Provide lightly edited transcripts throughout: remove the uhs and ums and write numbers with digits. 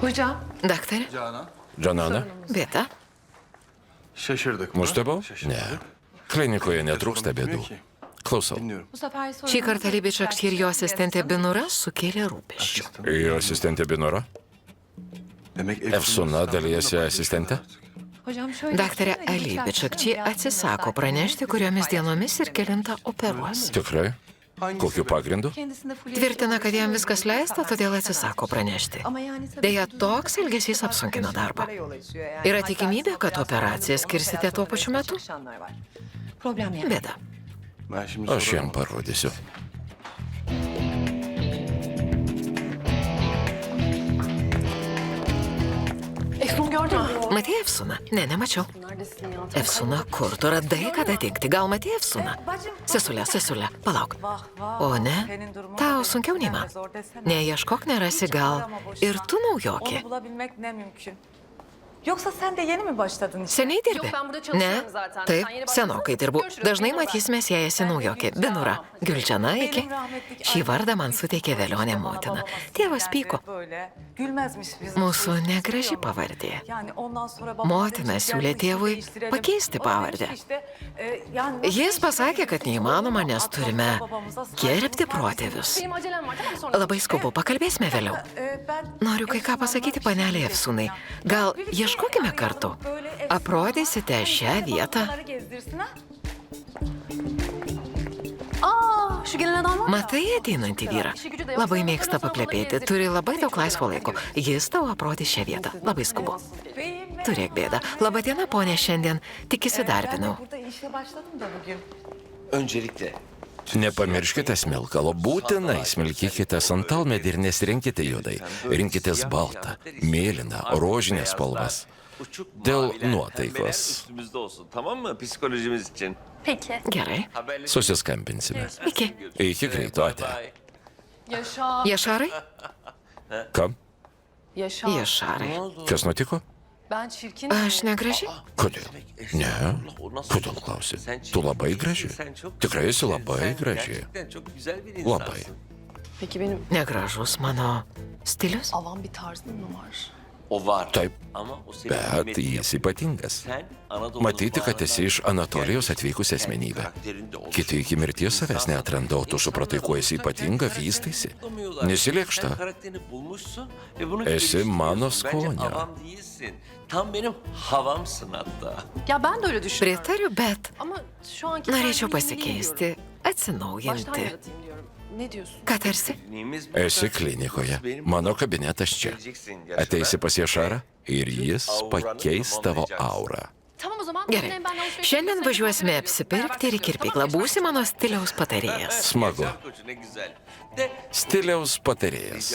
Hocam. Daktare, Džanana, bėda? nustebau? Ne. Klinikoje netrūksta bėdų. Klausau. Bu sefer sorun. Šį kartą Libičak ir jo asistentė Binura sukėlė rūpesčių. Jo asistentė Binora? Efsuna dalyjasi asistentę? Hocam şöyle. Daktarė Alibičakči atsisako pranešti, kuriomis dienomis ir kelintą operuos. Tikrai? Kokiu pagrindu? Kendisinde full. Tvirtina, kad jam viskas leista, todėl atsisako pranešti. Ama yani tabii. Deja, toks elgesys apsunkina darbą. Yra tikimybė, kad operaciją skirsite tuo pačiu metu? Problem yani. Bėda. Aš jam parodysiu. Efsun gördün mü? Matei Efsuną? Ne, nemačiau. Efsuna, kur tu radai, kada tikti? Gal matei Efsuną? Sesulė, palauk. O ne? Tau sunkiau nei man. Neieškok, nerasi gal. Ir tu naujokė. Onu bulabilmek ne mümkün. Yoksa sen de yeni mi başladın işe? Seniai dirbi? Yok, ben burada Ne? çalışıyorum zaten. Taip, Sen yeni senokai başladın. dirbu. Görüşürüz. Dažnai Eyvallah. matysime siejasi naujokė. Binura. Gülčana iki. Šį vardą man suteikė velionė motina. Tėvas pyko. Böyle gülmezmiş bizim Mūsų çocuk negraži istiyor mu? pavardė. Yani ondan sonra babam Motina demiş, siūlė gelmek tėvui değiştirelim. pakeisti O demiş pavardę. işte, yani nasıl Jis pasakė, kad neįmanoma, nes turime gerbti protėvius. Benim acelem var, tamam sonra. Labai skubu, pakalbėsime vėliau. Noriu kai ką pasakyti panelė Efsunai. Gal ieškokime kartu? Aprodysite šią vietą. Aa, şu gelen adam var ya. Matai ateinantį vyrą. Labai mėgsta paplepėti, turi labai daug laisvo laiko. Jis tau aprodys šią vietą. Labai skubu. Turėk bėdą. Labadiena, ponė, šiandien tik įsidarbinau. Burada işe başladım da bugün. Öncelikle Nepamirškite smilkalo, būtinai smilkykite santalmedį ir nesirinkite juodai. Rinkitės baltą, mėlyną, rožinės spalvas. uçuk Dėl mavi pembeler nuotaikos. üstümüzde olsun, tamam mı? Psikolojimiz için. Peki. Gerai. Susiskambinsime. Iki. Iki greito ate. Bye. Yaşa. Jašarai? Kam? Yaşa. Jašarai. Kas nutiko? Ben çirkin. Aš negraži? Kodėl? Ne. O nasıl Kodėl olur? klausi? Sen Tu labai çirkin graži. değilsin, sen çok Tikrai esi güzelsin. labai Sen graži. Gerçekten çok güzel bir insansın. Labai. Peki benim Negražus mano stilius? avam bir tarzım mı var? O var. Taip, Ama o senin bet kıymetin jis yok. ypatingas. Sen Anadolu Matyti, kad esi iš Anatolijos atvykusi asmenybė. Kiti iki mirties savęs neatranda, o tu supratai, kuo esi ypatinga, vystaisi. Nesilėkšta. Esi mano skonio. Avam değilsin. Tam benim havamsın hatta. Ya ben de öyle düşünüyorum. Pritariu, bet Ama şu anki norėčiau kendimi pasikeisti, yenileyim diyorum. Baştan atsinaujinti. yaratayım diyorum. Ne diyorsun? Ką tarsi? Esi klinikoje. Mano kabinetas čia. Ateisi pas Jašarą ir jis pakeis tavo aurą. Tamam o zaman. Gerai. seninle ben alışveriş Šiandien yapayım. važiuosime apsipirkti ir į kirpyklą. Būsi mano stiliaus patarėjas. Smagu. Stiliaus patarėjas.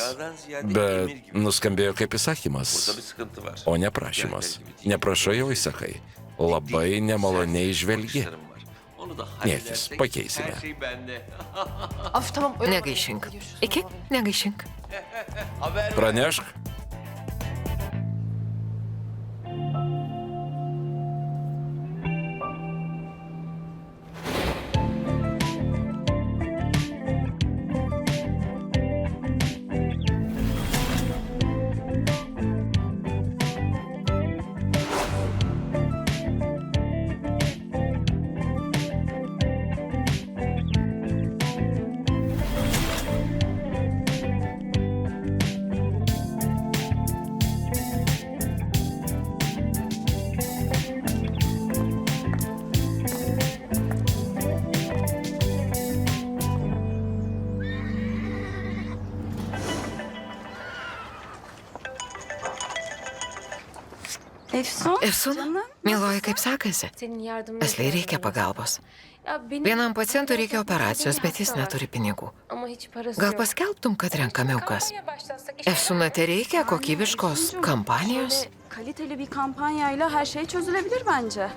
Bet nuskambėjo kaip įsakymas, Burada bir sıkıntı var. o ne prašymas. Neprašai, o įsakai. Labai nemaloniai žvelgi. Onu da Niekis, halledersek pakeisime. Her şey bende. Af tamam. öyle Negaišink. yapalım. Görüşürüz. Iki, negaišink. Haber Pranešk. Efsun. Efsuna, mieloji, kaip sekasi? Senin yardımına Esliai reikia ihtiyacım var. pagalbos. Ya benim- Vienam pacientui reikia operacijos, bet jis neturi pinigų. Ama hiç parası Gal yok. paskelbtum, kad renkame aukas? Efsuna, te reikia kokybiškos kampanijos? Şöyle kaliteli bir kampanyayla her şey çözülebilir bence.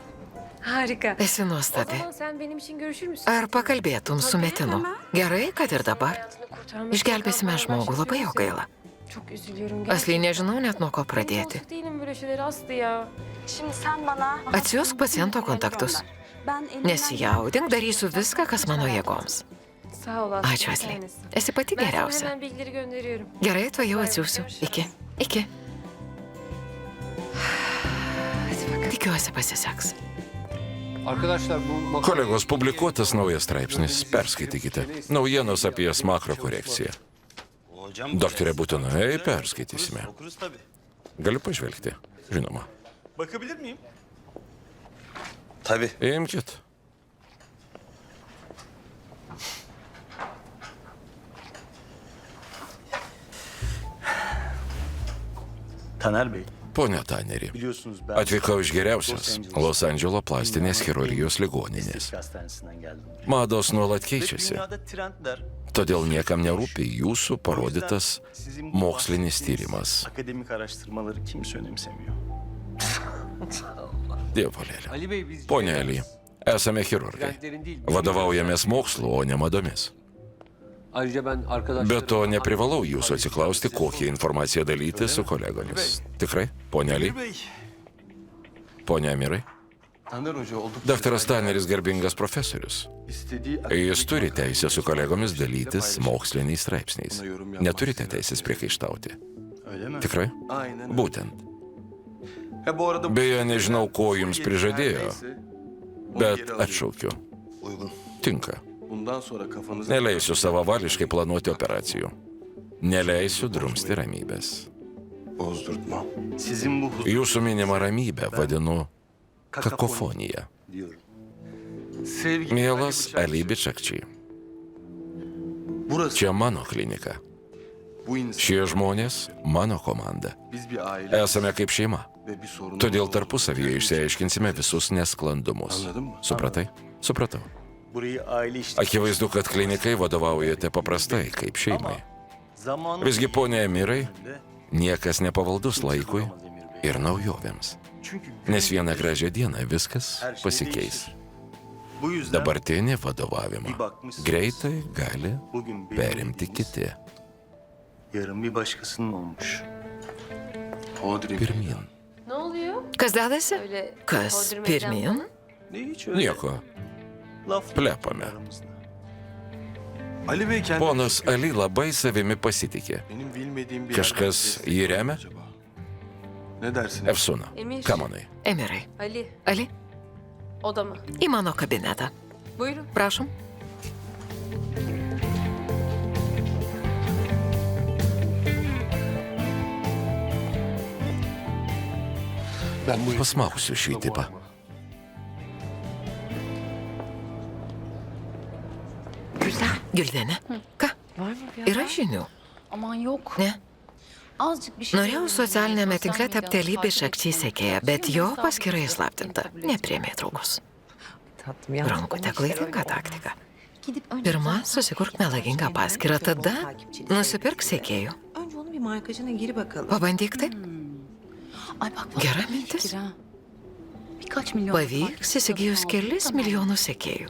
Harika. Esi O nuostabi. zaman sen benim için görüşür müsün? Ar pakalbėtum su Metinu? Gerai, kad ir dabar. Hayatını kurtarmak Išgelbėsime için žmogų, labai jo başlıyorsun. gaila. Çok üzülüyorum. Asliai nežinau net nuo ko pradėti. Alışık değilim böyle şeylere Aslı ya. Şimdi sen bana... Atsiųsk paciento kontaktus. Ben elimden Nesijaudink, darysiu viską, kas mano jėgoms. Sağ ol Aslı. Ačiū, bir Asli. tanesi. Esi pati Ben sana geriausia. hemen bilgileri gönderiyorum. Gerai, tuo jau atsiųsiu. Iki. Iki. Tikiuosi pasiseks. Kolegos, publikuotas naujas straipsnis, perskaitykite. Naujienos apie makrokorekciją. Doktorė, būtinai perskaitysime. Galiu pažvelgti? Žinoma. Bakabilir miyim? Tabii. Imkit. Taner Bey, Pone Taneri, biliyorsunuz ben atvykau iš geriausios Los Andželo plastinės chirurgijos ligoninės. hastanesinden geldim. Mados nuolat Ve keičiasi, dünyada trendler todėl niekam nerūpi jūsų parodytas sizin bu mokslinis bahsettiğiniz tyrimas. Akademik araştırmaları kimse önemsemiyor. Dievulėlė. Pone Eli, esame chirurgai. Vadovaujamės mokslu, o ne madomis. Be to, neprivalau jūsų atsiklausti, kokią informaciją dalyti su kolegomis. Tikrai, pone Eli? Bey, Pone Amirai? Taner Hoca oldukça Daktaras Taneris garbingas profesorius. istediği Jis turi teisę su kolegomis dalytis moksliniais straipsniais. Neturite teisės priekaištauti. öyle mi? Tikrai? Aynen öyle. Būtent. Bu arada bu Beje, nežinau, ko jums prižadėjo, neyse, onu bet geri alıyorum. atšaukiu. Tinka. Bundan sonra kafanızı Neleisiu savavališkai planuoti operacijų. Neleisiu drumsti ramybės. bozdurtma. Sizin bu huzur Jūsų minimą ramybę vadinu kakofonija. diyorum. Sevgili Mielas Ali Ali Bıçakçı, Bičakčiai, burası čia mano klinika. bu insan. Šie žmonės mano komanda. Biz bir aile Esame kaip šeima. ve bir sorunumuz Todėl olduğunda tarpusavyje išsiaiškinsime visus nesklandumus. Anladın mı? Supratai? Supratau. burayı aile işte. Akivaizdu, kad klinikai vadovaujate paprastai, kaip šeimai. Zamanı Visgi, ponė Emirai, içinde niekas nepavaldus laikui duramaz Emir Bey. ir naujovėms. Çünkü Nes vieną gražią dieną viskas her şey pasikeis. değişir. Bu yüzden Dabartinį vadovavimą greitai gali bugün benim perimti dediğiniz, kiti. yarın bir başkasının olmuş. Hodri Pirmin. Ne oluyor? Kas dedasi? Öyle Kas hodri meydan pirmin? falan. Ne hiç öyle. Nieko. Laf Plepame. aramızda. Ali Bey kendi Ponas Ali labai savimi pasitikė. benim bilmediğim bir Kažkas yerden jį remia? acaba? Ne dersin? Efsuna. Emir. Ką manai? Emirai. Ali, Ali, oda mı? į mano kabinetą. Buyurun. Prašom. Pasmausiu šį tipą. Güldenė. Ką? Yra žinių? Aman yok. Ne? Azıcık bir şey. Norėjau socialinėme tinkle tapti Ali Bičakčiai sekėja, bet jo paskyra įslaptinta. Nepriėmė draugus. Rankutė klaidinga taktika. Pirma, susikurk melagingą paskyrą, tada nusipirk sekėjų. Önce onun bir markajına gir bakalım. Pabandyk tai. Ay bak bak. Gera iyi mintis. fikir ha. Birkaç milyon. Pavyks įsigijus kelis milijonus sekėjų.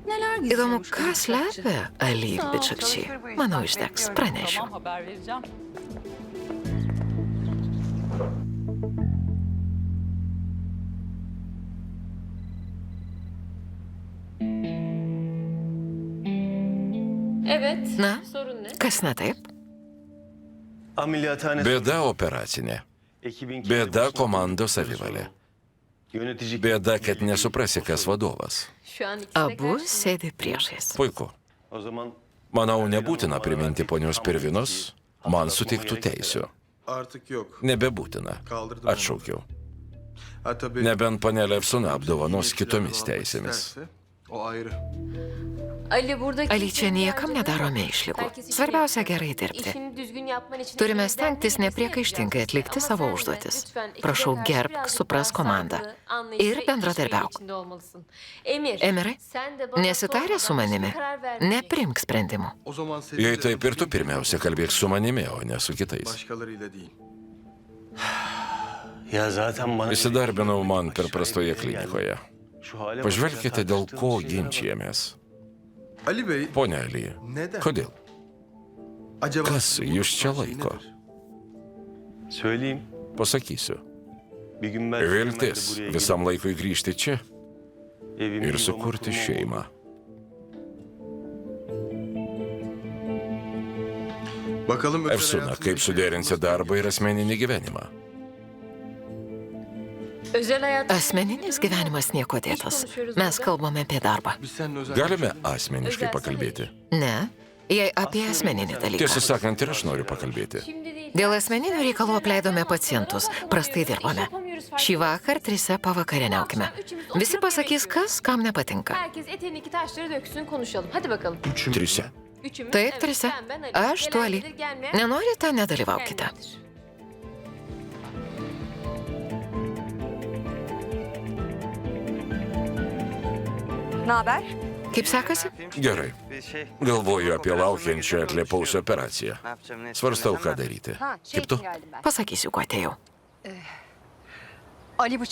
Neler Įdomu, gizliyormuş ką bu slepia Ali Bičakčiai. Manau, užteks. Pranešiu. Tamam, haber vereceğim. Evet. Na, Sorun ne? kas ne taip? Ameliyathane Bėda operacinė. ekibin Bėda komandos savivalė. Yönetici Bėda, kad nesuprasi, kas vadovas. Şu an ikisi de Abu karşımda. sėdi priešais. Puiku. O zaman Manau, nebūtina priminti ponios Pirvinos man suteiktų teisių. Artık yok. Nebebūtina. Kaldırdım onu. Atšaukiau. Ha tabii. Nebent panelė Efsuna apdovanos kitomis teisėmis. İsterse, o ayrı. Ali buradaki Ali čia niekam nedarome išlygų. Svarbiausia gerai dirbti. Turime stengtis nepriekaištingai atlikti savo užduotis. Prašau, gerbk, suprask komandą. Ir bendradarbiauk. Emirai, nesitarę su manimi, neprimk sprendimų. O zaman Jei seninle taip ir tu pirmiausia kalbėk su manimi, o ne su kitais. başkalarıyla değil. ya zaten bana Įsidarbinau man per prastoje klinikoje. Şu hale Pažvelkite, bakınca dėl ko tartıştığımız şeylere bak. ginčijamės. Ali Bey, Pone Ali, neden? kodėl? Acaba Kas sizin jūs čia şey laiko? nedir? Söyleyeyim. Pasakysiu. Bir gün ben Viltis buraya visam laikui grįžti čia gelip evimi ir yuvamı sukurti kurmam šeimą. olur. Bakalım özel Efsuna, hayatında kaip işe suderinsi yaramaz. darbą ir asmeninį gyvenimą. Özel hayat... Asmeninis gyvenimas nieko dėtas. Mes kalbame apie darbą. Biz seninle özel... Galime asmeniškai pakalbėti. Ne, jei apie asmeninį dalyką. Tiesą sakant, ir aš noriu pakalbėti. Şimdi değil. Dėl asmeninių reikalų apleidome pacientus, prastai dirbame. Šį vakar 3 pavakarieniaukime. Visi pasakys, kas kam nepatinka. Herkes eteğindeki taşları döksün, konuşalım. Hadi bakalım. Trise. Üçümüz. Taip, evet, 3. sen, ben, Ali. Aš tu, Ali. Gelenler, gelmeyen Nenorite, nedalyvaukite. gelmeyendir. Ne haber? Kaip sekasi? Gerai. Galvoju apie laukiančią atlipaus operaciją. Svarstau, ką daryti. Kaip tu? Pasakysiu, kuo atėjau.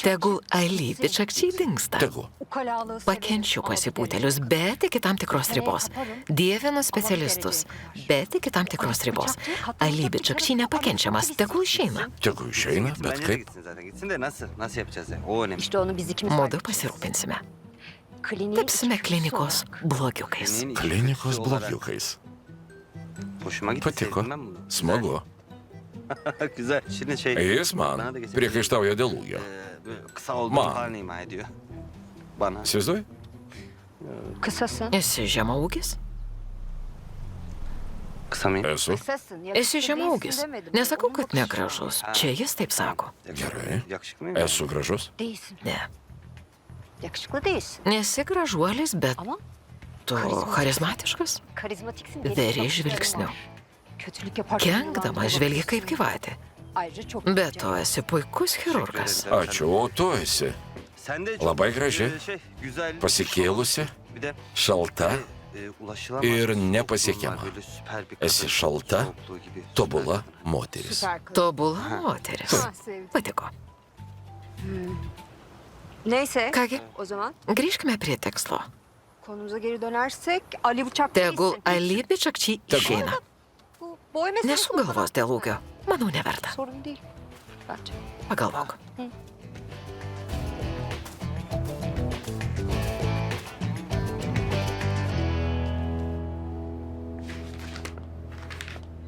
Tegul Ali bičakčiai dingsta. Tegu. Pakenčiu pasipūtelius, bet iki tam tikros ribos. Dievinu specialistus, bet iki tam tikros ribos. Ali bičakčiai nepakenčiamas, tegul išeina. Tegu išeina, bet kaip? Mudu pasirūpinsime. Tapsime klinikos blogiukais. Klinikos blogiukais. Patiko. Smagu. Jis man priekaištauja dėl ūgio. Man. Įsivaizduoji? Esi žemaūgis? Esu. Esi žemaūgis. Nesakau, kad negražus. Čia jis taip sako. Gerai. Esu gražus. Ne. Nesi gražuolis, bet tu charizmatiškas. Veri žvilgsniu. Kenkdamas žvelgi kaip gyvatė. Bet tu esi puikus chirurgas. Ačiū, o tu esi labai graži, pasikėlusi, šalta ir nepasiekiama. Esi šalta, tobula moteris. Tobula moteris. Patiko. Neyse. Kągi, O zaman grįžkime prie tikslo. konumuza geri dönersek Ali Bıçak Tegul Ali bičakčiai išeina. Bu boy meselesi Nesu galvos dėl ūgio. Manau, neverta. sorun değil. Bence. Pagalvok.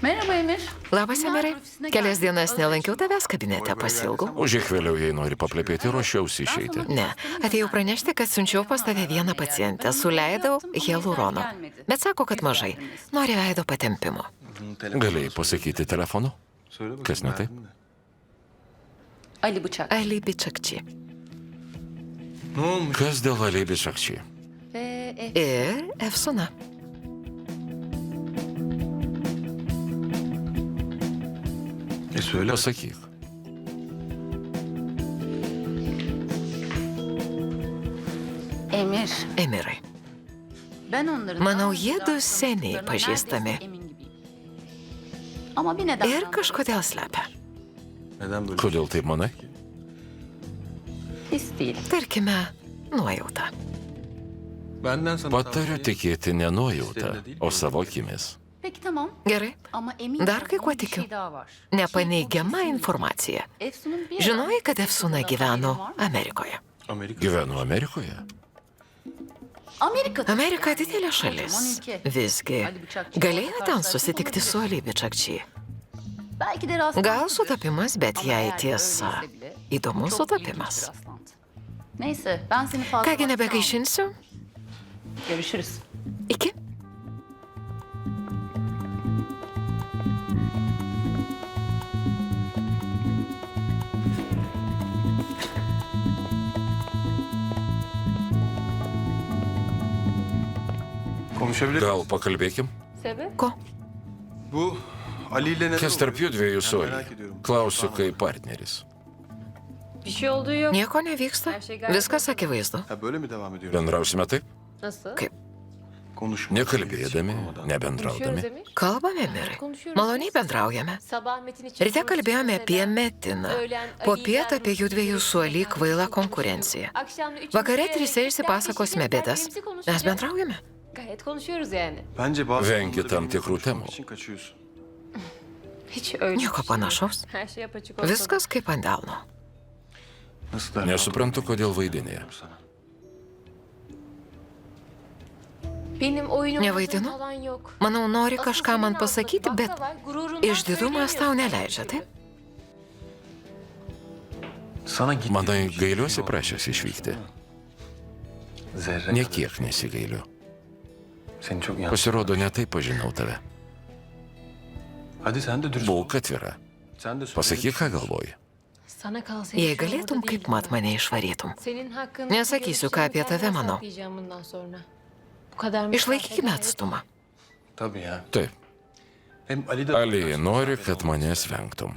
Merhaba Emir. Labas, Emirai. Kelias dienas nelankiau tavęs kabinete, pasilgau. Užėk vėliau, jei nori paplepėti, ruošiausi išeiti. Ne, atėjau pranešti, kad siunčiau pas tave vieną pacientę, suleidau hialurono. Bet sako, kad mažai. Nori veido patempimo. Galėjai pasakyti telefonu? Söyle bakayım, Kas ne taip? beğendin mi? Ali Bıçak. Ali bičakčiai. Ne olmuş? Kas dėl Alėbės akčiai? Ve Ir Efsuna. Söyle. Pasakyk. Emir. Emirai. Ben onların... Manau, jiedu seniai pažįstami. Ama bir neden... Ir kažkodėl slepia. Neden böyle? Kodėl taip manai? His değil. Tarkime, nuojauta. Benden sana Patariu tikėti ne nuojauta, o savo akimis. Peki tamam. Gerai, Ama emin Dar kai kuo olduğum bir tikiu. şey daha var. nepaneigiama informacija. Efsun'un bir Žinojai, kad adam- Efsuna gyveno Amerikoje. Amerika. Gyvenu Amerikoje. Amerika'da. Amerika didelė šalis. Kocaman ülke. Visgi, Ali Bıçakçı galėjo orada ten karşılaşmak susitikti su olabilir. Ali bičakčiai. Belki de rastlantı. Gal sutapimas, bet Ama jei eğer tiesa. öyleyse bile Įdomus çok ilginç bir sutapimas. rastlantı. Neyse ben seni fazla... Kągi, vaktine nebegaišinsiu. almayayım. Görüşürüz. Iki. Konuşabilir Gal miyiz? pakalbėkim? Sebep? Ko? Bu Ali ile neden Kas tarp jų dviejų su Ben merak Ali? ediyorum. Klausiu kaip partneris. Bir şey olduğu yok. Nieko nevyksta. Viskas akivaizdu. Ha böyle mi devam ediyoruz? Bendrausime taip? Nasıl? Kaip? Konuşma. Nekalbėdami, Konuşuyoruz nebendraudami. Emir. Kalbame, Mirai. Konuşuyoruz. Maloniai bendraujame. Sabah Metin için... Ryte kalbėjome apie Metiną. Po pietą apie jų dviejų su Ali kvailą konkurenciją. Vakare 3 išsipasakosime bėdas. Mes bendraujame. Gayet konuşuyoruz yani. Bence bazı Vengi konuları tam benimle tikrų konuşmak temų. için kaçıyorsun. Hiç öyle. Nieko panašaus. Her şey apaçık olsa. Viskas kaip ant delno. Nasıl der? Nesuprantu, kodėl vaidinė. Sana. Benim oyunum Nevaidinu? falan yok. Manau, nori Asıl kažką man senin pasakyti, aklın bet bakla var, gururundan išdidumas tau söyleyemiyorsun neleidžia, çünkü. taip? Sana git. Manai, gailiuosi prašęs išvykti? Zerre Niekiek nesigailiu. Seni çok yanlış. Pasirodo, ne taip pažinau tave. Hadi sen de dürüst ol. Būk atvira. Sen de söyle. Pasakyk, ką galvoji. Sana kalsa Jei hiç orada galėtum, kaip değildim. mat mane išvarytum. Senin hakkında Nesakysiu, ką apie tave manau. saklayacağım bundan sonra. Bu kadar Išlaikykime atstumą. Tabii ya. Taip, Hem Ali de... Ali, nori, kad manęs vengtum.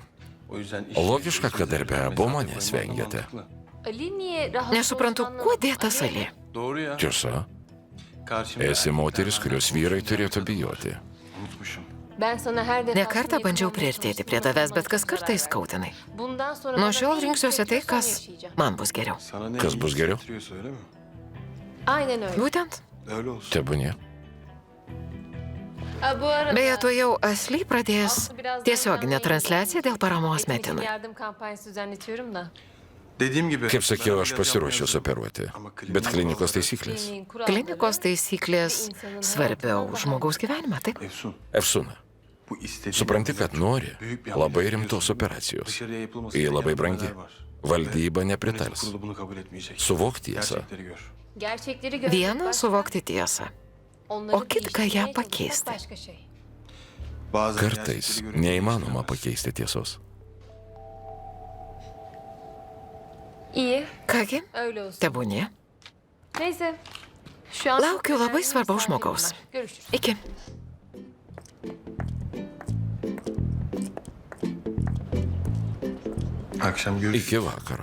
O yüzden... Logiška, kad darbe abu manęs vengiate. Ali niye rahatsız Nesuprantu, olduğunu kuo anlamadım. dėtas Ali. Doğru ya. Tiesa, Karşımda... esi moteris, kurios vyrai turėtų bijoti. Unutmuşum. Ben sana her Ne defasında kartą bandžiau yakın priartėti olmaya prie tavęs, bet kas çalıştım, kartą zarar įskautinai. verdim. Bundan sonra Nuo bana šiol ne rinksiuosi tai, istiyorsan kas yaşayacağım. man bus geriau. Sana ne Kız iyi buz geliyor? hissettiriyorsa öyle mi? Aynen öyle. Būtent. Öyle olsun. Tebūnie. Bu arada Beje, tu jau Asly pradės Aslı birazdan tiesioginę yanına transliaciją dėl paramos eğitim için metinui. yardım kampanyası düzenletiyorum da. Dediğim gibi... Kaip sakiau, aš ben pasiruošiu operuoti. Bet klinikos taisyklės. Kliniğin kuralları Klinikos taisyklės svarbiau už žmogaus gyvenimą, taip? Efsun, Efsuna, bu istediğin... supranti, kad nori Büyük bir labai yanlış rimtos yapıyorsun. operacijos. Dışarıya yapılması Ji gereken labai brangi. neler var. Valdyba Yönetim nepritars. kurulu bunu kabul etmeyecek. Suvok tiesą. Gerçekleri gör. Gerçekleri görmek Viena başka, suvokti tiesą. onları o kitka ją değiştirmeye pakeisti. çalışmak başka şey. Bazen Kartais gerçekleri görünce neįmanoma değiştiremez. pakeisti tiesos. İyi, Kągi, öyle olsun. tebūnie. Neyse. Şu an Laukiu labai svarbaus misafirim žmogaus. var. Görüşürüz. Iki. Akşam görüşürüz. Iki vakaro.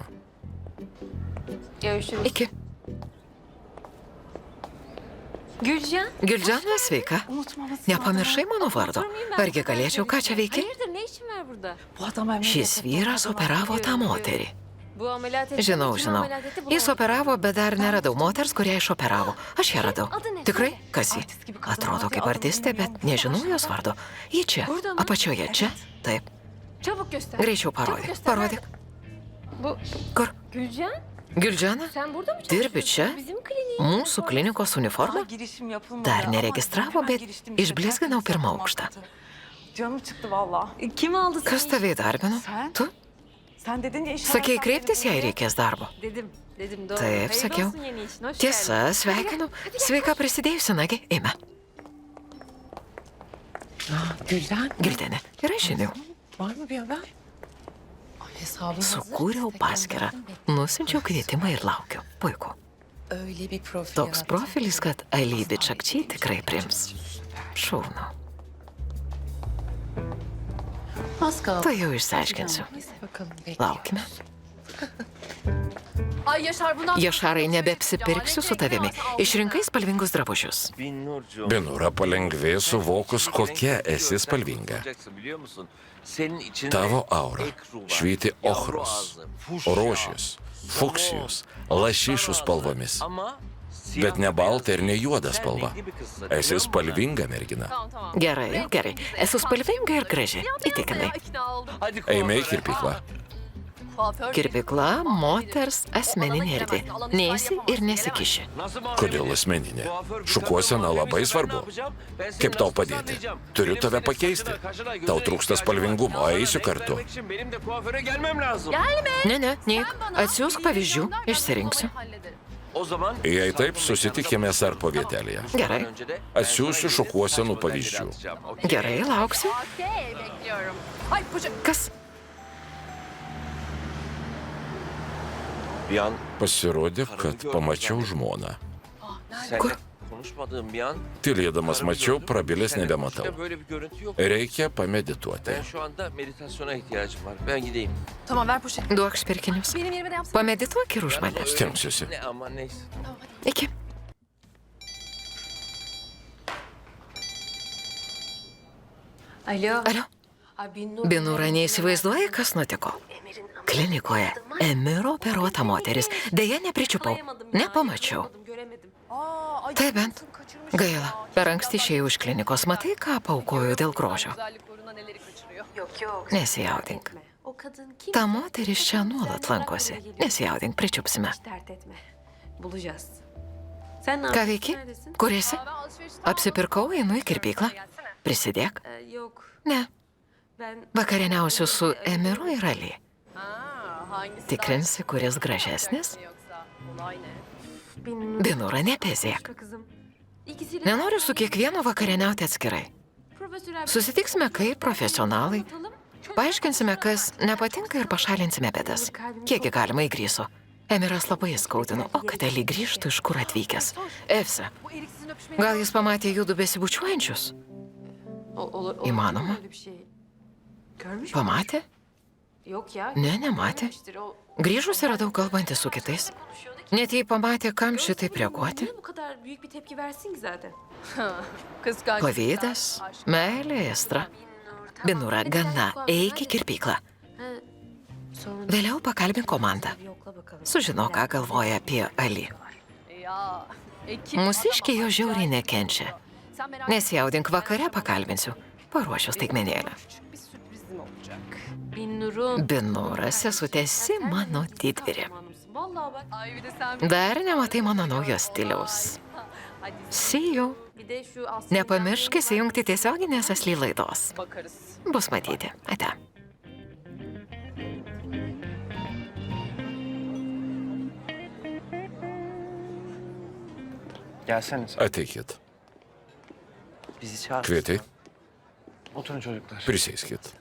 Görüşürüz. Iki. Gülcan. Gülcanė, sveika. Nepamiršai mano vardo. Argi galėčiau, ką čia veiki? Hayırdır, ne işin var burada? Bu adam Emre'yle Šis vyras operavo tą moterį. Bu ameliyat etti. Žinau, Kim žinau. ameliyat etti? Bu Jis operavo, bet dar neradau moters, kurią išoperavo. Aš ją radau. Tikrai? Kas ji? Atrodo kaip artistė, bet nežinau jos vardo. Ji čia, apačioje, čia. Taip. Çabuk göster. Greičiau Çabuk parodyk. göster. Parodyk. Bu Kur? Gülcan, Gülcanė? sen burada mı Dirbi çalışıyorsun? čia? Bizim kliniğin. Mūsų klinikos uniforma? girişim yapılmadı. Dar ama neregistravo, hemen bet giriştim. išblizginau pirmą aukštą. Canım çıktı valla. Kim aldı seni? Kas tave įdarbino? Sen? Tu? Sen dedin ya iş Sakei hayattan kreiptis, beri jei buraya. reikės darbo. Dedim doğru. Taip, Hayırlı sakiau. olsun yeni işin, hoş geldin. Tiesa, sveikinu. Sveika prisidėjusi, nagi, eime. Gülden, Gildenė, yra žinių. var mı bir haber? Hesabını Sukūriau paskirą, nusinčiau kvietimą ir laukiu. Puiku. Öyle bir profil Toks profilis, kad Alybė Čakčiai tikrai prims. Šaunu. Az kaldı. Tai jau išsiaiškinsiu. Neyse bakalım bekliyoruz. Laukime. Ay Yaşar bundan Jašarai, nebeapsipirksiu su tavimi. Išrinkai spalvingus drabužius. Binnurcuğum. Binura palengvės suvokus, kokia esi spalvinga. Biliyor musun? Senin içinde Tavo aura ekru var, švyti yavru ochros, ağzı, fuşya, rožės, fuksijos, lašišų spalvomis. Ama Bet ne balta ir ne juoda spalva. renkli bir kızsın, Esi biliyor musun? spalvinga mergina. Gerai, gerai. Esu spalvinga ir graži. Įtikinai. Hadi Eime į kuaföre. kirpyklą. Kirpykla, moters asmeninė erdvė. Neisi ir nesikiši. Nasıl mahalle Kodėl mi? asmeninė? Kuaför bir Šukuosena kadın labai mahalle svarbu. mi? Ben ne yapacağım? Ben seni Kaip tau nasıl padėti? ısmarlayacağım? Turiu Benim tave senin pakeisti. saçına, kaşına, gözüne Tau trūksta ihtiyacım var. spalvingumo, Onlara eisiu renk kartu. vermek için benim de kuaföre gelmem lazım. Ne, ne, neik. Atsiųsk pavyzdžių, išsirinksiu. O zaman Jei taip, susitikime sarpo vietelėje. Gerai. önce de Atsiųsiu šukuosenų pavyzdžių. Gerai, lauksiu. Kas? Bir an Pasirodė, kad pamačiau žmoną. seninle Kur? konuşmadığım bir an Tylėdamas mačiau, prabilęs nebematau. İşte böyle bir görüntü yok. Reikia pamedituoti. Ben şu anda meditasyona ihtiyacım var. Ben gideyim. Tamam ver poşeti. Duok špirkinius. Pamedituok ir už mane. Stengsiuosi. Ne ama neyse. Iki. Alo. Alio. Binura, neįsivaizduoji, kas nutiko? Klinikoje Emiro operuota moteris. Deja, nepričiupau. Nepamačiau. Tai bent. Gaila. Per anksti išėjau iš klinikos. Matai, ką paukojau dėl grožio? Nesijaudink. Ta moteris čia nuolat lankosi. Nesijaudink, pričiupsime. Dert etme. Bulacağız. Sen ne Ką yapıyorsun? veiki? Neredesin? Kur esi? Apsipirkau, einu į kirpyklą. Prisidėk. Yok. Ne. Ben Vakarieniausiu su Emiru ir Ali. Tikrinsi, kuris gražesnis? Olay ne? Binura, nepezėk. Kızım. İkisiyle Nenoriu su kiekvienu vakarieniauti atskirai. profesyonel Susitiksime kaip profesionalai. atalım. Paaiškinsime, kas nepatinka ir pašalinsime bėdas. Kiekgi galima įgryso. Emiras labai skaudino, o kad Eli grįžtų iš kur atvykęs. Efse, Bu eriksizin öpüşmeyi... gal jis pamatė judu besibučiuojančius? İmanoma. Öyle bir şey. Görmüş mü? Pamatė? Yok ya. Ne, nematė. görmemiştir. O... Grįžus radau kalbantį su kitais. Net jei pamatė, kam šitaip reaguoti. Niye bu kadar büyük bir tepki versin ki zaten? Kıskanç. Pavydas, meilė, aistra. Binura, gana, eik į kirpyklą. Sonra Vėliau pakalbink komandą. bir yokla bakalım. Sužinok, ką galvoja apie Ali. Ya. Mūsiškiai jo žiauriai nekenčia. Nesijaudink, vakare pakalbinsiu. Paruošiu staigmenėlę. Bir sürprizim olacak. Binnur'un... Binura, sesutėsi mano didvyrė. Vallahi bak. Ay bir de sen Dar nematai mano naujo stiliaus. See you. Bir de şu aslında... Nepamiršk įsijungti tiesioginės asly laidos. bakarız. Bus matyti. Ate. Gelsene sen. Ateikit. Bizi çağır. Kvitai, Oturun çocuklar. prisėskit.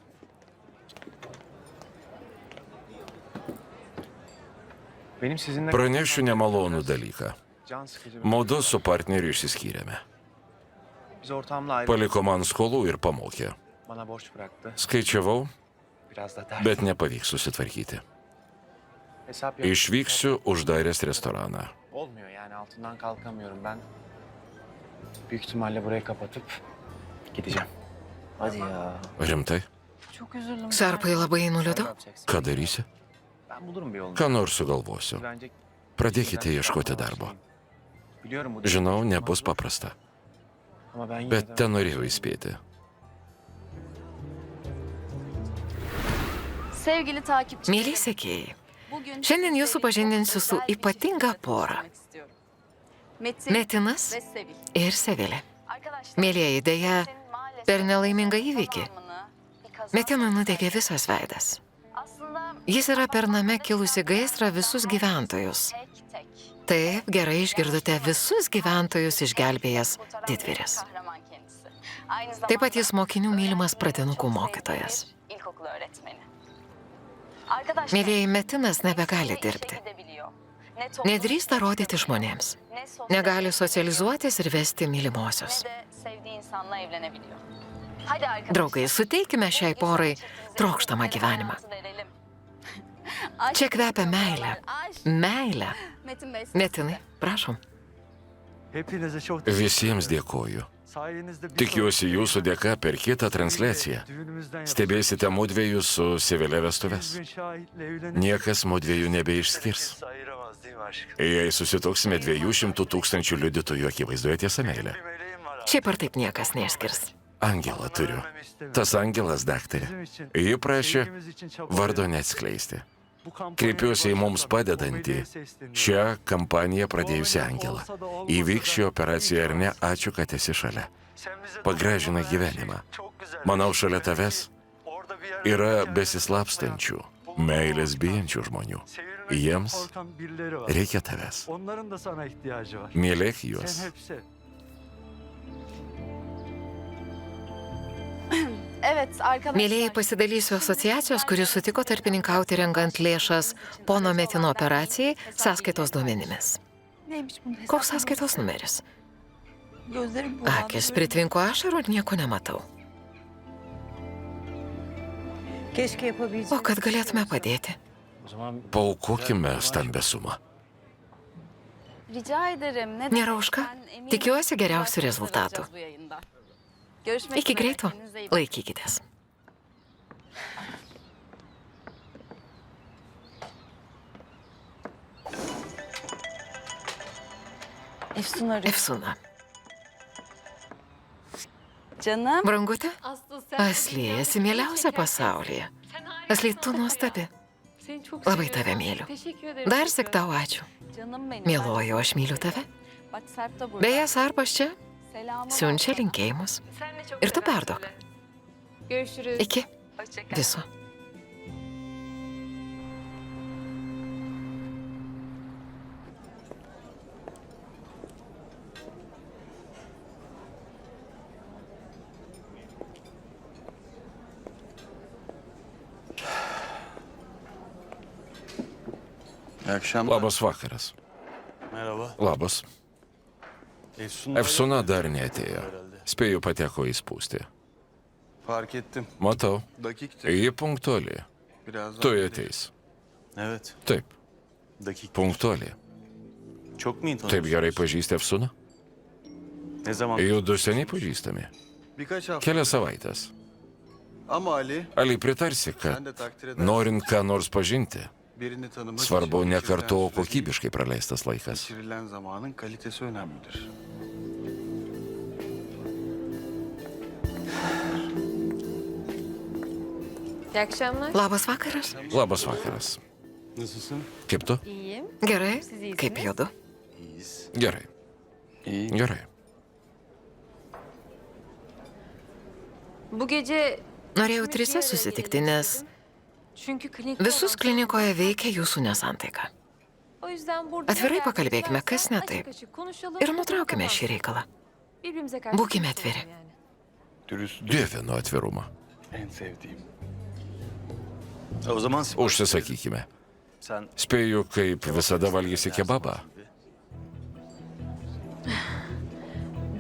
Benim sizinle... Pranešiu nemalonų dalyką. Can sıkıcı bir... Mudu su partneriu išsiskyrėme. Biz ortamla ayrı... Paliko man skolų ir pamokė. Bana borç bıraktı. Skaičiavau, Biraz da dert. bet nepavyks susitvarkyti. Hesap yok. Išvyksiu uždaręs restoraną. Olmuyor yani altından kalkamıyorum ben. Büyük ihtimalle burayı kapatıp gideceğim. Hadi ya. Rimtai, Çok üzüldüm. Sarpai labai Ne nuliūdau. yapacaksın? ką darysi? Ben bulurum bir yolunu. Ką nors sugalvosiu. Bence... Pradėkite ieškoti darbo. Biliyorum bu... Žinau, nebus paprasta, Ama ben yine bet de... tenorėjau įspėti. Sevgili takipçi. Mėly sekėjai, šiandien jūs supažindinsiu su ypatinga pora. Metinas ir Sevilė. Mėlieji, dėja, per nelaimingą įvykį Metinui nudegė visas veidas. Jis yra per name kilusi gaisrą visus gyventojus. Taip, gerai išgirdote, visus gyventojus išgelbėjęs didvyris. Taip pat jis mokinių mylimas pradinukų mokytojas. Mėlieji, Metinas nebegali dirbti. Nedrįsta rodyti žmonėms. Negali socializuotis ir vesti mylimosios. Draugai, suteikime šiai porai trokštamą gyvenimą. Čia kvepia meilė. Meilė. Metinai, prašom. Hepinize çok Visiems dėkoju. sayenizde bir Tikiuosi jūsų dėka per kitą transliaciją düğünümüzden stebėsite mudviejų su Sevilė vestuves. gün şahitle evlenip Niekas mudviejų nebeišskirs. ayıramaz değil mi aşkım? Jei susituksime 200 000 liudytojų akivaizdoje tiesa meilė. Bir meleğim var. Šiaip ar taip niekas neišskirs. Angelą turiu. Tas angelas, daktarė. Ji prašė vardo neatskleisti. Kreipiuosi į mums padedantį šią kampaniją pradėjusią angelą. Įvyks ši operacija ar ne, ačiū, kad esi šalia. Pagražina gyvenimą. Manau, šalia tavęs yra besislapstančių, meilės bijančių žmonių. Jiems reikia tavęs. Onların da sana ihtiyacı var. Mylėk Sen juos. hepsi. Evet arkadaşlar. Mėlėjai, pasidalysiu asociacijos, kuris sutiko tarpininkauti rengant lėšas pono Metino operacijai sąskaitos duomenimis. Neymiş bunun hesabı? Koks sąskaitos numeris? Gözlerim bulandı. Akis pritvinko ašarų ir nieko nematau. Keşke yapabilsem. O kad galėtume padėti? O zaman Paaukokime stambę sumą. Rica ederim. Ne Nėra už ką. Tikiuosi geriausių rezultatų. Görüşmek Iki üzere. greito. Kendinize iyi bakın. Laikykitės. Efsun arıyor. Efsuna. Canım. Brangutė, Aslı sen... Asli, esi mieliausia pasaulyje. Asli, tu nuostabi. Seni çok Labai seviyorum. tave myliu. Teşekkür ederim. Dar sik tau ačiū. Canım benim. Mieloju, aš myliu tave. Bak Sarp da burada. Beje, Sarpas čia Selamı siunčia var. linkėjimus. Sen de çok Ir tu selam perduok. söyle. Görüşürüz. Iki Hoşça kal. viso. Labas vakaras. Labas. Efsuna dar neatėjo. Spėju, pateko į spūstį. Matau. Ji punktuali. Tuoj ateis. Taip. Punktuali. Taip gerai pažįsti Efsuną? Judu seniai pažįstami. Kelias savaitės. Ali, pritarsi, kad norint ką nors pažinti, svarbu ne kartu, o kokybiškai praleistas laikas. İyi akşamlar. Labas vakaras. Labas vakaras. Kaip tu? İyiyim. Gerai. Siz iyisiniz? Kaip judu? Gerai. Gerai. Bu gece Norėjau trise susitikti, nes çünkü klinik visus klinikoje veikia jūsų nesantaika. O yüzden burada Atvirai eğer pakalbėkime, kas istersen ne açık taip. açık konuşalım. Ir nutraukime šį reikalą. Birbirimize karşı Būkime dürüst atviri. olalım yani. Dievinu atvirumą. Užsisakykime. Spėju, kaip visada valgysi kebabą.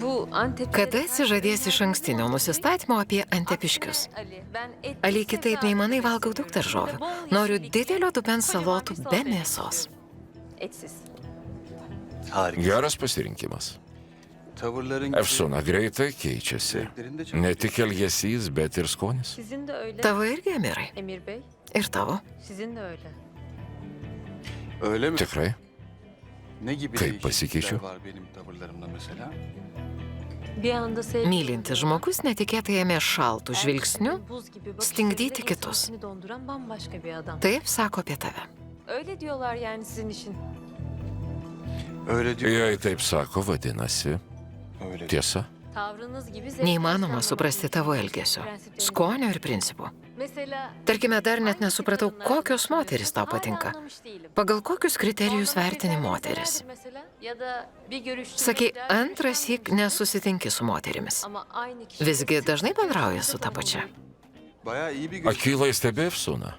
Bu Antep. Kada atsižadės iš ankstinio nusistatymo apie antepiškius? Ali, kitaip nei manai, valgau daug daržovių. Noriu didelio dubens salotų be mėsos. Etsiz. Geras pasirinkimas. Efsuna greitai keičiasi. Ne tik elgesys, bet ir skonis. Sizin de öyle. Tavo irgi, Emirai. Emir Bey, Ir tavo. sizin de öyle. Tikrai? Kaip pasikeičiu? Bir anda sevgi. Mylintis žmogus netikėtai ėmė šaltų žvilgsnių Buz gibi bakışlarıyla stingdyti insanın kitus. içini donduran bambaşka bir adam. Taip sako apie tave. Öyle diyorlar yani sizin için. Jei taip sako, vadinasi, tiesa. Tavrınız gibi Neįmanoma suprasti tavo elgesio, skonio ir principų. Mesela Tarkime, dar net nesupratau, kokios moteris tau patinka. Pagal kokius kriterijus vertini moteris. Sakei, antrąsyk nesusitinki su moterimis. Visgi dažnai bendrauji su ta pačia. Akylai stebi Efsuną.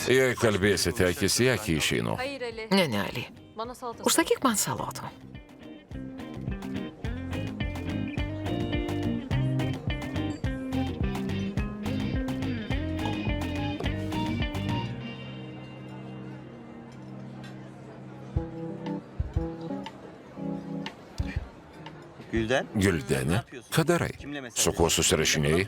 Jei kalbėsite akis į akį, išeinu. Hayır Ali, Ne, Ali. bana salata. Užsakyk man salotų. Güldenė, ką darai? Su kuo susirašinėjai?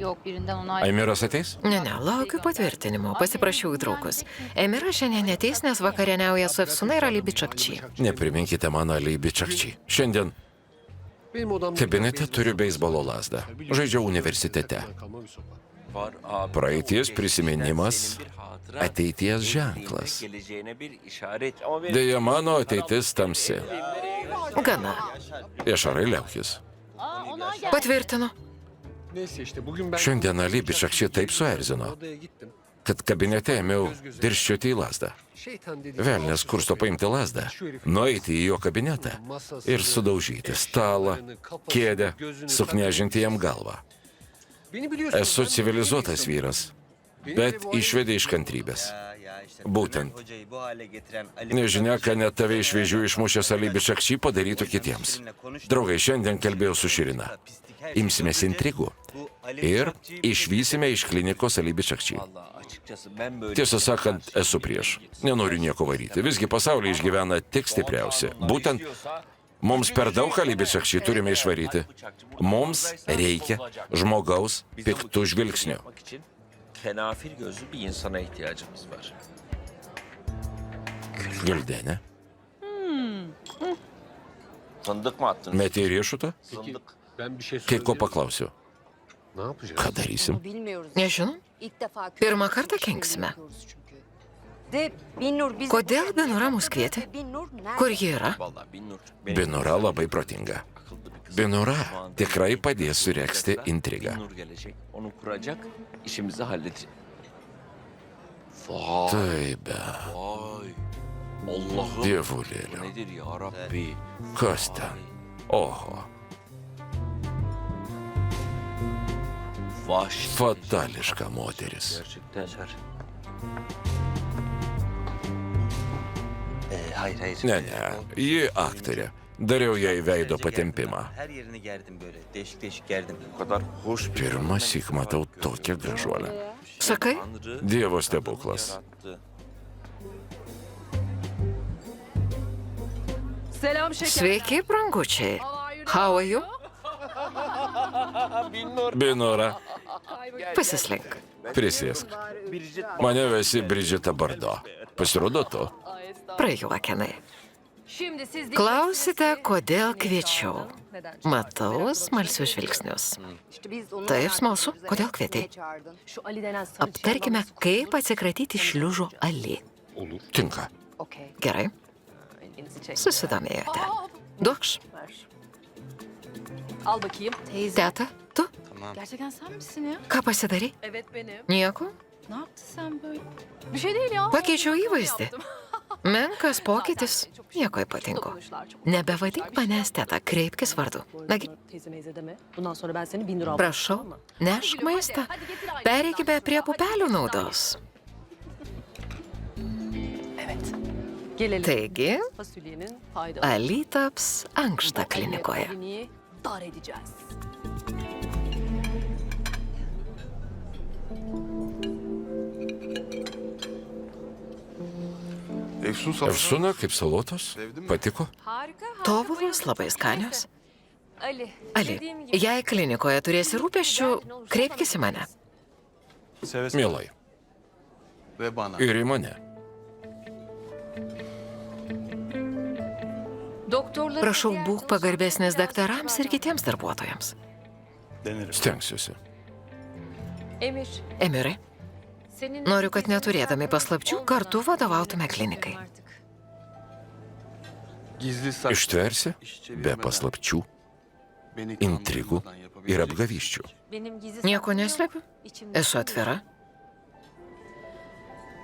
Yok, birinden onay. Emiras ateis? Ne, laukiu patvirtinimo. Pasiprašiau į draugus. Emira šiandien neteis, nes vakarieniauja su Efsuna ir Ali Bičakči. Nepriminkite man Ali Bičakči. Šiandien kabinete turiu beisbolo lazdą. Žaidžiau universitete. Var abi. Praeities prisiminimas, Senin bir hatıra, ateities ženklas. geleceğine bir işaret. Ama benim Deja, mano ateitis tamsi. Gana. Jašarai liaukis. Patvirtinu. Šiandien Ali Bičakči taip suerzino, kad kabinete ėmiau dirščioti į lazdą. Velnės kursto paimti lazdą, nueiti į jo kabinetą ir sudaužyti stalą, kėdę, suknežinti jam galvą. Esu civilizuotas vyras, bet išvedė iš kantrybės. Būtent. Nežinia, ką net tave iš vėžių išmušęs Ali Bičakči padarytų kitiems. Draugai, šiandien kalbėjau su Širina. Imsimės intrigų ir išvysime iš klinikos Ali Bičakči. Vallahi açıkçası ben böyle Tiesą sakant, esu prieš. Nenoriu nieko varyti. Visgi pasaulyje išgyvena tik stipriausi. Būtent mums per daug Ali Bičakči turime išvaryti. Mums reikia žmogaus piktų žvilgsnių. yapmak için kenafir gözlü bir insana ihtiyacımız var. Güldenė, Fındık mı attın? metė riešutą? Fındık. Kai ko paklausiu. Ką darysim? Nežinau. Pirmą kartą kenksime. Kodėl Binura mus kvietė? Kur ji yra? Vallahi Binnur. Binura labai protinga. Binura tikrai padės suregzti intrigą. Binnur gelecek. Onu kuracak. İşimizi halledecek. Vay. Taip be. Vay. Allah'ım. Dievulėlio. Nedir ya Rabbi? Kas ten? Oho. Vahşi. Fatališka moteris. Gerçekten ser. Hayır. Ne, ji aktorė. Dariau jai veido patempimą. Her yerini gerdim böyle. Değişik gerdim. O kadar hoş bir Pirmąsyk matau tokią gražuolę. Sakai? Tanrı Dievo stebuklas. yarattı. Selam şeker. Sveiki, brangučiai. How are you? Binora, Pasislink. prisėsk. Mane vesi Bridžita Bardo. Pasirodo tu. Prajuokinai. Şimdi siz Klausite, kodėl kviečiau. Matau smalsius žvilgsnius. Taip, smalsu. Kodėl kvietei? Şu Ali denen sarı Aptarkime, kaip atsikratyti šliužo Ali. Tinka. Gerai, elinizi çek. susidomėjote. Duokš. Al bakayım. Teta, tu Gerçekten sen misin ya? ką pasidarai? Evet benim. Nieko. Ne yaptın sen böyle? Bir şey değil ya. Pakeičiau įvaizdį. Menkas pokytis. Nieko ypatingo. Dokunuşlar çok. Nebevadink manęs teta, kreipkis vardu. Nagi, Teyze meyze deme. Bundan sonra ben seni 1000 lira alırım. prašau, nešk maistą. Pereikime prie pupelių naudos. Evet. Gelelim. Taigi, Fasulyenin faydalı. Ali taps ankšta klinikoje. Kliniği dar edeceğiz. Efsuna kaip salotos. Patiko? Harika. Tobulos, labai skanios. Ali. Ali, dediğim gibi. jei klinikoje turėsi rūpeščių, kreipkis į mane. Mielai. Ir į mane. Doktorları Prašau, diğer būk pagarbesnis daktarams ir kitiems darbuotojams. Stengsiuosi. Emir, Emirai, senin... noriu, kad neturėdami paslapčių kartu vadovautume klinikai. Ištversi be paslapčių, intrigų ir apgavyščių. Benim gizli Nieko saklım neslepiu. içimde. Esu atvira.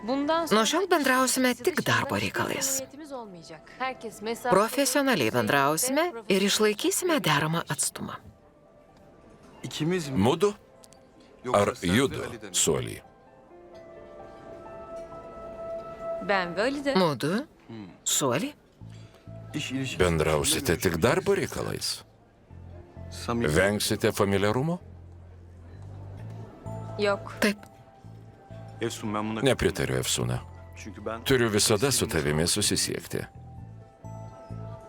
Bundan Nuo šiol bendrausime tik darbo reikalais. Samimiyetimiz olmayacak. Herkes mesafe... Profesionaliai bendrausime ir išlaikysime deramą atstumą. Mudu ar judu suolį? Ben ve Ali de. Mudu, suoli, Bendrausite tik darbo reikalais? Vengsite familiarumo? Yok. taip, Nepritariu, Efsuna. Turiu visada su tavimi susisiekti.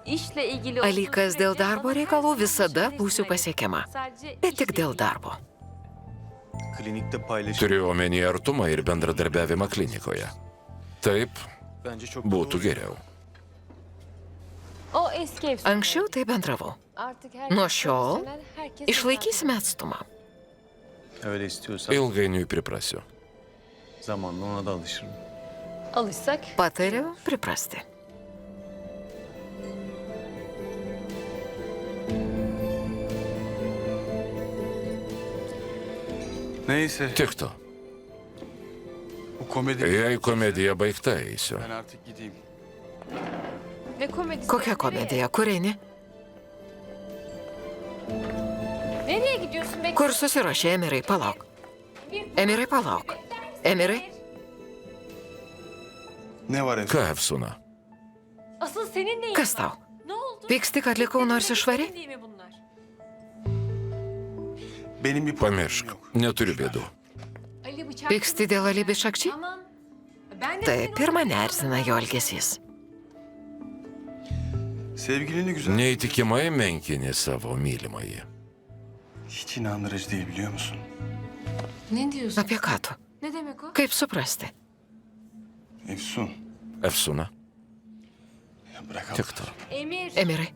İşle ilgili... Ali, olduğu kas dėl sürece darbo bana her reikalų zaman visada ulaşabileceğine būsiu eminim. pasiekiama. Sadece Bet tik işle dėl ilgili. darbo. Turiu omenyje artumą ir bendradarbiavimą klinikoje. Taip būtų geriau. O eski efsane. Anksčiau tai bendravau. Artık herkes Nuo šiol profesyonel, herkes išlaikysime atstumą. Ilgainiui priprasiu. Zamanla ona da alışırım. mesafe. Alışsak Patariu priprasti. Neyse. Tiktų. Bu komedi... Jei komedija baigta, eisiu. Ben artık gideyim. ne komedisi? Kokia komedija, kur eini? Nereye gidiyorsun? Bekle. Kur susiruošė, Emirai, palauk. Emirai, palauk. Emirai, Ne var Ką, Efsuna? Asıl senin neyin kas var? tau? Ne oldu? Pyksti, kad likau nors išvari? Değil mi bunlar? Benim bir Pamiršk, neturiu bėdų. Ali bıçak... Pyksti dėl alibi šakčiai? Aman. Ben de Taip, ir mane erzina jo elgesys. Sevgilini güzel... Neįtikimai menkini savo mylimąjį. Hiç inandırıcı değil biliyor musun? Ne diyorsun? Apie ką tu? Ne demek o? Kaip suprasti? Efsun. Efsuna, Ya bırak tiktų. Emir. Emirai,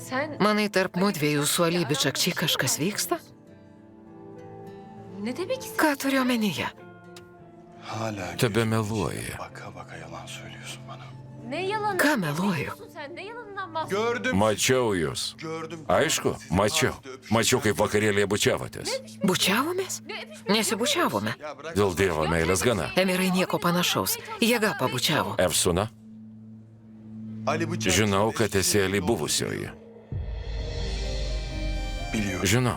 Sen manai tarp mudviejų su alibi šakčiai kažkas vyksta? ne demek istiyorsun? Ką turiu omenyje? Hala Tebe meluoji. baka baka yalan söylüyorsun bana. Ne yalanı? Ką Ne meluoju? diyorsun sen? Ne yalanından bahsediyorsun? Gördüm. Mačiau jūs. Gördüm. Aišku, mačiau. Mačiau, kaip vakarėlėje bučiavotės. Bučiavomės? Nesibučiavome. Ya bırak. Dėl Dievo meilės gana. Emirai nieko panašaus. Jėga pabučiavo. Efsuna, Ali bıçak... žinau, kad esi Ali buvusioji. Biliyorum. Žinau.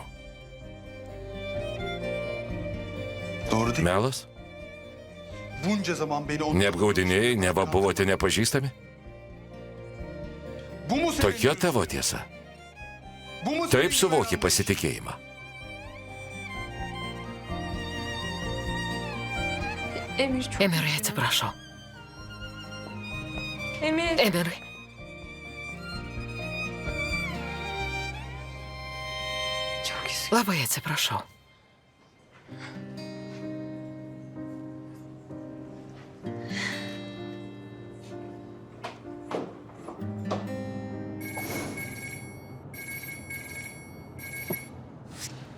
Doğru değil. Melas? Bunca zaman beni onu... Neapgaudinėjai, neva buvote nepažįstami? Bu mu senin? Tokia tavo tiesa. Bu mu Taip senin suvoki güven? pasitikėjimą. Emir çok... Emirai, atsiprašau. Emir. Emirai. Çok üzgünüm. Labai atsiprašau.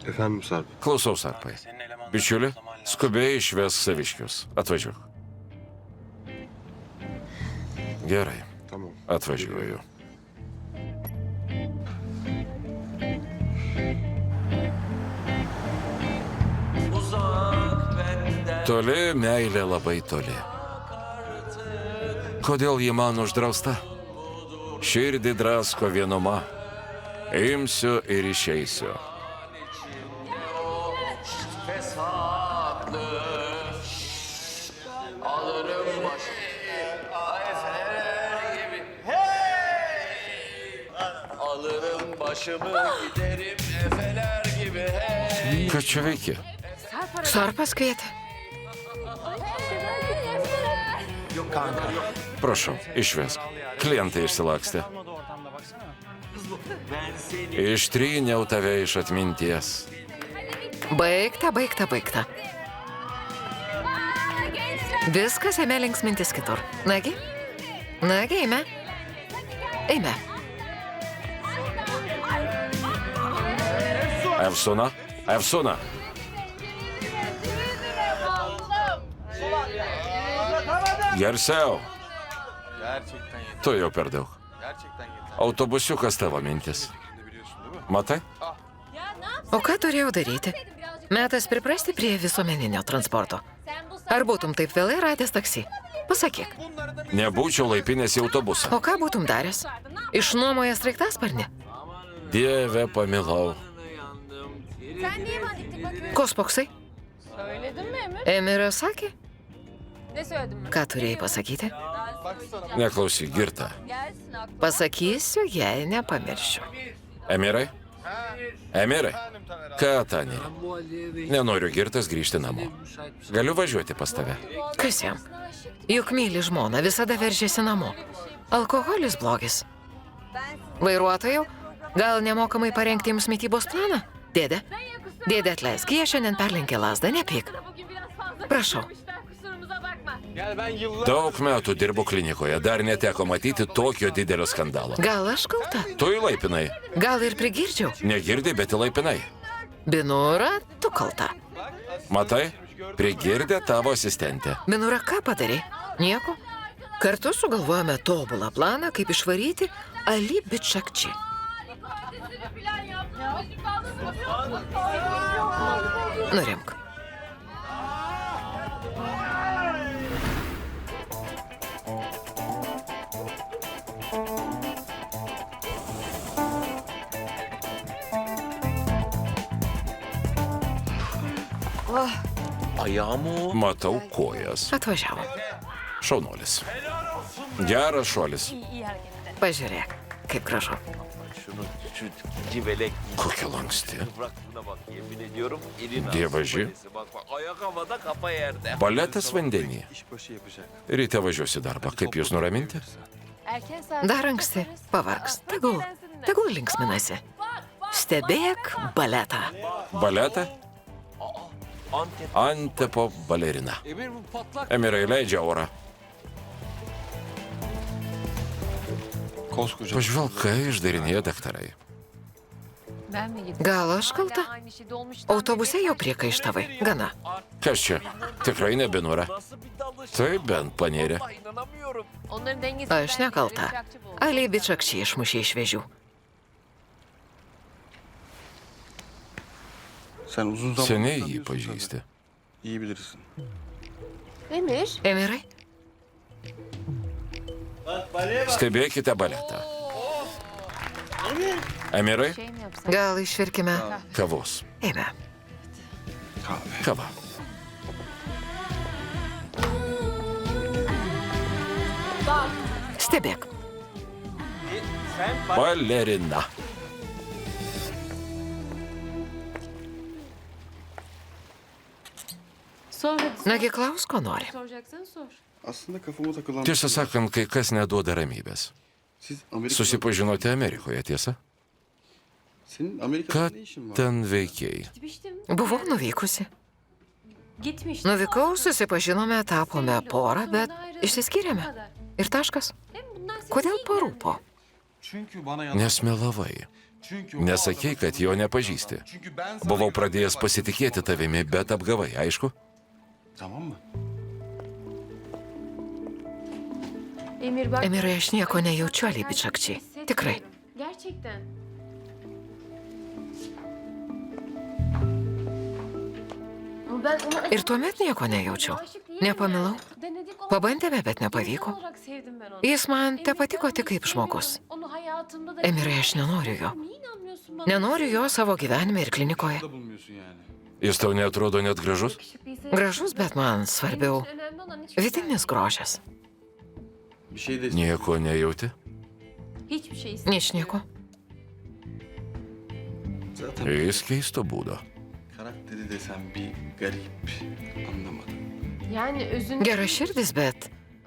Efendim Sarp. Klausau, Sarpai. Bičiuli, skubiai išves saviškius. Atvažiuok. Gerai, Tamam. atvažiuoju. Toli, meilė labai toli. Kodėl ji man uždrausta? Širdį drasko vienuma. Imsiu ir išeisiu. Alırım başımı giderim efeler gibi hey. Ką čia veikia? Sarpas kvietė. Prašau, išvesk. Klientai išsilakstė. Kalmadı ortamda baksana. Ištryniau tave iš atminties. Baigta, baigta, baigta. Viskas ėmė linksmintis kitur. Nagi? Nagi, eime. Eime. Efsuna, Efsuna. Gersiau. Gerçekten yeter. Tu jau per daug. Gerçekten yeter. Autobusiukas tavo mintis. Matai? O ką turėjau daryti? Metas priprasti prie visuomeninio transporto. Ar būtum taip vėlai radęs taksi? Pasakyk. Nebūčiau laipinės į autobusą. O ką būtum daręs? Išnuomojęs sraigtasparnį? Dieve pamilau. Sen niye bana diktik bakıyorsun? Ko spoksai? Söyledin mi Emir? Emiras sakė? Ne söyledim ben? Ką turėjai pasakyti? Neklausyk, girta. Gelsin aklıma. Pasakysiu, jei nepamiršiu. Emirai? Emirai? Ką, Tanė? Nenoriu girtas grįžti namo. Galiu važiuoti pas tave. Kas jam? Juk myli žmoną, visada veržėsi namo. Alkoholis blogis. Vairuotojau, gal nemokamai parengti jums mitybos planą? Dėdė? Dėdė, atleisk, jie šiandien perlenkė lasdą, nepyk. Bugün biraz fazla Prašau. konuşmuşlar, kusurumuza bakma. Gel ben yıllar... Daug metų dirbu klinikoje, dar neteko matyti tokio didelio skandalo. Gal aš kalta? Tu įlaipinai. Gal ir prigirdžiau? Negirdi, bet įlaipinai. Binura, tu kalta. Matai? Prigirdė tavo asistentė. Binura, ką padarė? Nieko. Kartu sugalvojame tobulą planą, kaip išvaryti Ali Bičakči. Plan yaptım. Şimdi fazlası Nurimk. Ayağımı Matau kojas. Atvažiavo. Šaunuolis. Geras šuolis. Pažiūrėk, kaip gražu. şunu şu civelek Kokia lanksti. kıvraklığına bak yemin ediyorum. Elin Dievaži. ağzı, bak bak ayak havada kafa yerde. Baletas vandenyje. İşbaşı yapacak. Ryte važiuosi į darbą. Kaip jūs nuraminti? Erken saat. Dar anksti, pavargs. Tegul linksminasi. Stebėk baletą. Baletą? Antep Antepo balerina. Emir bu patlak. Emirai, leidžia orą. Koskoca. Pažvelk, ką išdarinėja daktarai. Ben mi gideyim? Gal aš kalta? Aynı şey dolmuştan. Autobuse jau priekaištavai. Gana. Kas čia? Tikrai ne Binura. nasıl bir dalış? Taip bent panėrė. Vallahi inanamıyorum. Onların dengesi. Aš nekalta. Ali Bičakči išmušė iš vėžių. Sen uzun zaman Seniai jį tanıyorsun pažįsti. tabii. İyi bilirsin. Emir. Emirai, Stebėkite baletą. Emirai, Şey mi yapsam? gal išvirkime? kavos. Eime. Kahve. Kava. Stebėk. Balerina. Sor hadi. Nagi klaus, ko nori. Soracaksan sor. Aslında kafama takılan... Tiesą sakant, kai kas neduoda ramybės. Siz Amerika'da... Susipažinote Amerikoje, tiesa? Senin Ką Amerika'da ne işin var? ten veikėjai? Gitmiştim. Buvau nuvykusi. Gitmiştim. Nuvykau, susipažinome, tapome porą, bet išsiskyrėme. Ir taškas. Kodėl porų po? Çünkü bana yalan... Nes melavai. Çünkü o Nesakei, kad jo nepažįsti. Çünkü ben sana... Buvau pradėjęs pasitikėti tavimi, bet apgavai, aišku? Tamam mı? Emir bak. Emirai, aš nieko nejaučiu alibi čakčiai. Tikrai. Gerçekten. Ama ben ona Ir tuomet nieko nejaučiau. Nepamilau. Pabandėme, bet nepavyko. Jis man te patiko tik kaip žmogus. Emirai, aš nenoriu jo. Nenoriu jo savo gyvenime ir klinikoje. Da bulmuyorsun yani. Jis tau netrodo net gražus? Gražus, bet man svarbiau vidinis grožis. Bir şey de... Nieko nejauti? Hiçbir şey Ničnieko. Zaten Jis keisto būdo. karakteri desem bir garip. Anlamadım. Yani özün... Gera širdis,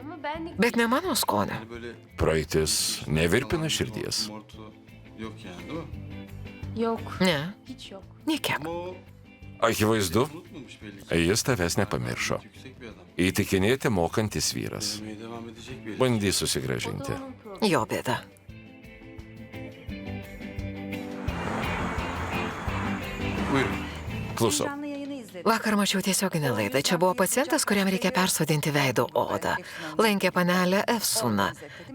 Ama benlik... bet ne mano skonio. Yani böyle... Praeitis nevirpina širdies. Mortu yok yani değil mi? Yok. Ne, Hiç yok. niekiek. Ama o Akivaizdu, unutmamış belli ki. jis tavęs nepamiršo. Yüksek bir adam. Įtikinėti mokantis vyras. Demeye devam edecek bir... Bandys susigražinti. Jo bėda. Buyurun. Klausau. Vakar mačiau tiesioginę laidą. Čia buvo pacientas, kuriam reikia persodinti veido odą. Lankė panelę Efsuną.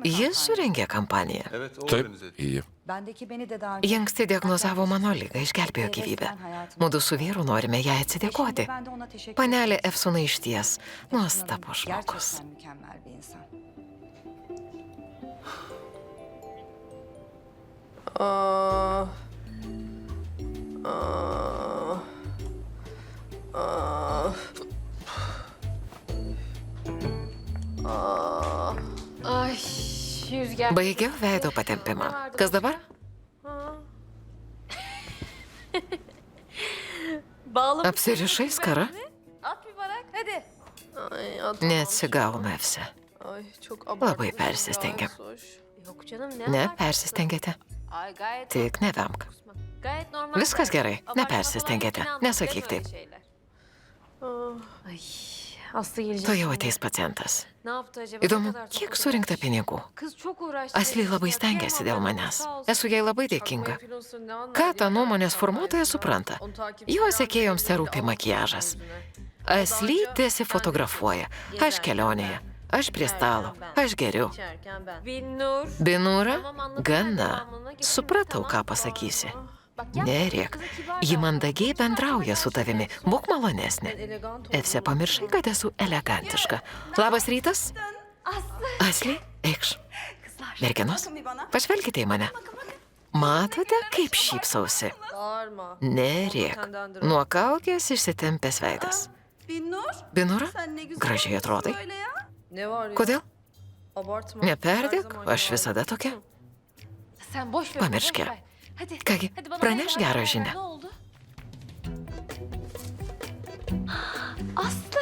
Jis surengė kampaniją. Evet o Taip, organize etti. į. Ji anksti diagnozavo mano lygą, išgelbėjo gyvybę. Mudu su vyru norime jai atsidėkoti. Panelė Efsuna išties nuostabus žmogus. Ay Yüzgen. Baigiau veido patempimą. Kas dabar? Bağlı. Apsirišai skara? At bir barak hadi. Ay, at. Neatsigauna Efse. Ay çok Labai persistengėm. Yok canım Ne, var? persistengėte? Ay gayet Tik nevemk. gayet normal. Viskas gerai, Abartma nepersistengėte. falan, Nesakyk deme öyle taip. şeyler. Ay Aslı gelecek. Tu jau ateis pacientas. Ne yaptı acaba? Įdomu, Ne kadar çok kiek uğraştı? surinkta pinigų. Kız çok uğraştı. Asli labai stengiasi dėl manęs. Esu jai labai dėkinga. Ką ta nuomonės formuotoja supranta? Jo sekėjoms te rūpi makiažas. Asli tesifotografuoja. Aš kelionėje. Aš prie stalo. Aš geriu. Binnur. Binūra? Gana. Supratau, ką pasakysi. Nerėk. Ji mandagiai bendrauja su tavimi. Būk malonesnė. Efse, pamiršai, kad esu elegantiška. Labas rytas. Asli, eikš. Merginos, pažvelkite į mane. Matote, kaip šypsausi? Nerėk. Nuo kaukės išsitempęs veidas. Binūra, gražiai atrodai. Kodėl? Neperdėk, aš visada tokia. Sen boş ver. Pamiršk boş ją. ver. Hadi. Kągi, Hadi bana praneš ver, gerą ver, žinią. Ne oldu?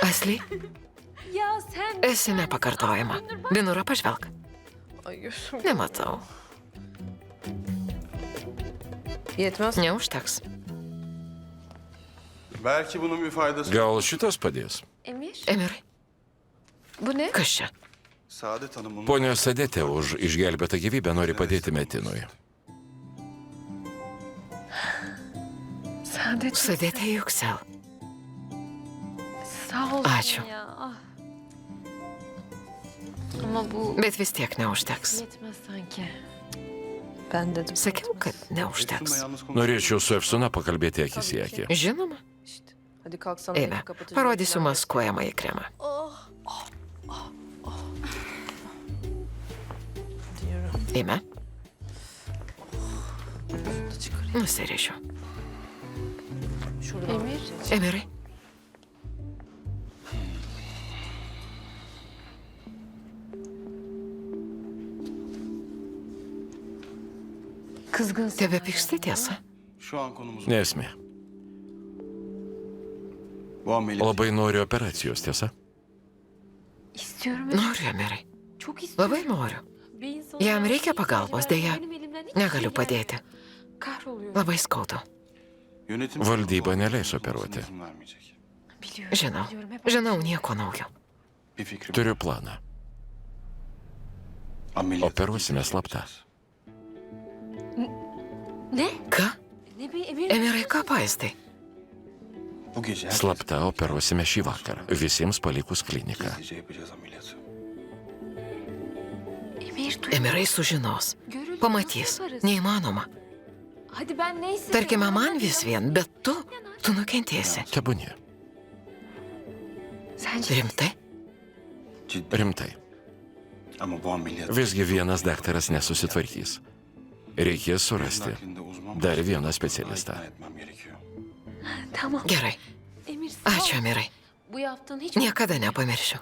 Asli, Ya sen... esi nepakartojama. Binūra, pažvelk. Nematau. Yetmez. Neužteks. Belki bunun bir faydası... Gal šitas padės? Emir. Emirai, Bu ne? kas čia? Saadet Hanım'ın... Ponia Sadetė už išgelbėtą gyvybę nori padėti Metinui. Saadet. Sadėte Juksel. Sağ olsun Ačiū. ya. Ah. Ama bu Bet vis tiek neužteks. yetmez sanki. Ben dedim. Sakiau, kad Efsun'la neužteks. yalnız konuşmak... Norėčiau su Efsuna pakalbėti akis į akį. Žinoma. İşte. Hadi kalk sana Eime, parodysiu maskuojamąjį kremą. Eime. Nusirišiu. Emir. Emirai. Kızgınsın. Tebe pyksti tiesa? Şu an konumuz Nesmė. bu ameliyat. Labai noriu operacijos, tiesa? İstiyorum. Noriu, Emirai. Çok istiyorum. Labai noriu. Bir insana Jam her reikia şeyi pagalbos, ihtiyacı var. deja. Benim elimden hiçbir Negaliu şey gelmiyor. padėti. Kahroluyorum. Labai skaudu. Yönetim Valdyba neleis operuoti. izin vermeyecek. Biliyorum. Žinau. Biliyorum. Hep Žinau nieko naujo. Bir fikrim. Turiu planą. Ameliyat. Operuosime slapta. Ne? Ką? Ne bir emir? Emirai, ką paistai? Bu gece herkes Slapta operuosime šį vakarą, visiems palikus kliniką. gizlice yapacağız ameliyatı. Emir duy. Emirai sužinos. Görüldü. Pamatys. Nasıl yaparız? Neįmanoma. Hadi ben neyse. Tarkime, man vis vien, bet tu nukentėsi. Tebūnie. Sence? Rimtai? Ciddi. Rimtai. Ama bu ameliyat. Visgi vienas daktaras nesusitvarkys. Reikės surasti Naklinde uzman dar bir vieną specialistą. ikna etmem gerekiyor. Tamam. Gerai. Emir sağ ol. Ačiū, Emirai. Bu yaptığın hiç Niekada nepamiršiu.